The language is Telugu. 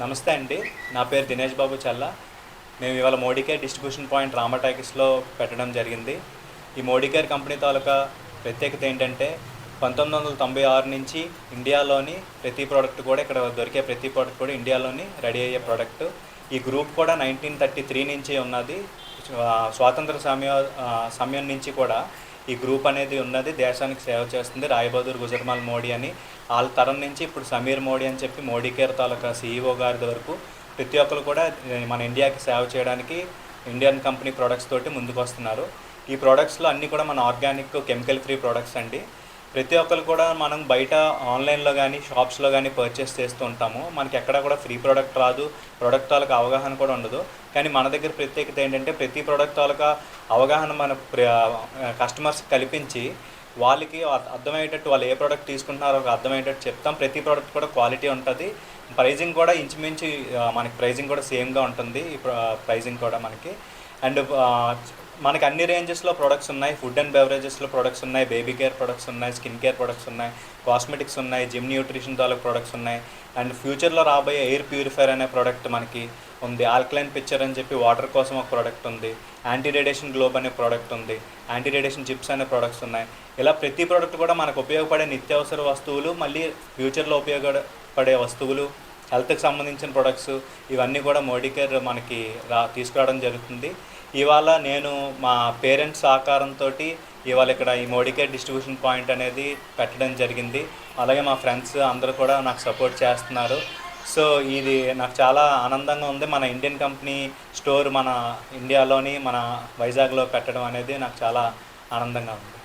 నమస్తే అండి. నా పేరు దినేష్ బాబు చల్ల. మేము ఇవాళ మోడీకేర్ డిస్ట్రిబ్యూషన్ పాయింట్ రామా టాకీస్లో పెట్టడం జరిగింది. ఈ మోడీకేర్ కంపెనీ తాలూకా ప్రత్యేకత ఏంటంటే 1996 నుంచి ఇండియాలోని ప్రతి ప్రోడక్ట్ కూడా ఇక్కడ దొరికే ప్రతి ప్రోడక్ట్ కూడా ఇండియాలోని రెడీ అయ్యే ప్రోడక్ట్. ఈ గ్రూప్ కూడా 1933 నుంచి ఉన్నది. స్వాతంత్ర సమయం నుంచి కూడా ఈ గ్రూప్ అనేది ఉన్నది, దేశానికి సేవ చేస్తుంది. రాయ్ బహదూర్ గుజర్మాల్ మోడీ అని వాళ్ళ తరం నుంచి ఇప్పుడు సమీర్ మోడీ అని చెప్పి మోడీకేర్ తాలూకా CEO గారి వరకు ప్రతి ఒక్కరు కూడా మన ఇండియాకి సేవ చేయడానికి ఇండియన్ కంపెనీ ప్రోడక్ట్స్ తోటి ముందుకు వస్తున్నారు. ఈ ప్రోడక్ట్స్లో అన్నీ కూడా మన ఆర్గానిక్ కెమికల్ ఫ్రీ ప్రోడక్ట్స్ అండి. ప్రతి ఒక్కరు కూడా మనం బయట ఆన్లైన్లో కానీ షాప్స్లో కానీ పర్చేస్ చేస్తూ ఉంటాము. మనకి ఎక్కడ కూడా ఫ్రీ ప్రోడక్ట్ రాదు, ప్రోడక్ట్ తాలూకా అవగాహన కూడా ఉండదు. కానీ మన దగ్గర ప్రత్యేకత ఏంటంటే ప్రతి ప్రోడక్ట్ తాలూకా అవగాహన మన కస్టమర్స్ కల్పించి వాళ్ళకి అర్థమయ్యేటట్టు వాళ్ళు ఏ ప్రోడక్ట్ తీసుకుంటున్నారో అర్థమయ్యేటట్టు చెప్తాం. ప్రతి ప్రోడక్ట్ కూడా క్వాలిటీ ఉంటుంది. ప్రైజింగ్ కూడా ఇంచుమించు మనకి ప్రైజింగ్ కూడా సేమ్గా ఉంటుంది. ఈ ప్రైజింగ్ కూడా మనకి అండ్ మనకి అన్ని రేంజెస్లో ప్రొడక్ట్స్ ఉన్నాయి. ఫుడ్ అండ్ బెవరేజెస్లో ప్రొడక్ట్స్ ఉన్నాయి, బేబీ కేర్ ప్రొడక్ట్స్ ఉన్నాయి, స్కిన్ కేర్ ప్రొడక్ట్స్ ఉన్నాయి, కాస్మెటిక్స్ ఉన్నాయి, జిమ్ న్యూట్రిషన్ తాలూకు ప్రొడక్ట్స్ ఉన్నాయి. అండ్ ఫ్యూచర్లో రాబోయే ఎయిర్ ప్యూరిఫైర్ అనే ప్రోడక్ట్ మనకి ఉంది. ఆల్కలైన్ పిక్చర్ అని చెప్పి వాటర్ కోసం ఒక ప్రోడక్ట్ ఉంది. యాంటీ రేడియేషన్ గ్లోబ్ అనే ప్రోడక్ట్ ఉంది. యాంటీ రేడియేషన్ చిప్స్ అనే ప్రోడక్ట్స్ ఉన్నాయి. ఇలా ప్రతి ప్రోడక్ట్ కూడా మనకు ఉపయోగపడే నిత్యావసర వస్తువులు, మళ్ళీ ఫ్యూచర్లో ఉపయోగపడే వస్తువులు, హెల్త్కి సంబంధించిన ప్రొడక్ట్స్ ఇవన్నీ కూడా మోడీకేర్ మనకి తీసుకురావడం జరుగుతుంది. ఇవాళ నేను మా పేరెంట్స్ సహకారంతో ఇవాళ ఇక్కడ ఈ మోడీకేర్ డిస్ట్రిబ్యూషన్ పాయింట్ అనేది పెట్టడం జరిగింది. అలాగే మా ఫ్రెండ్స్ అందరూ కూడా నాకు సపోర్ట్ చేస్తున్నారు. సో ఇది నాకు చాలా ఆనందంగా ఉంది. మన ఇండియన్ కంపెనీ స్టోర్ మన ఇండియాలోని మన వైజాగ్లో పెట్టడం అనేది నాకు చాలా ఆనందంగా ఉంది.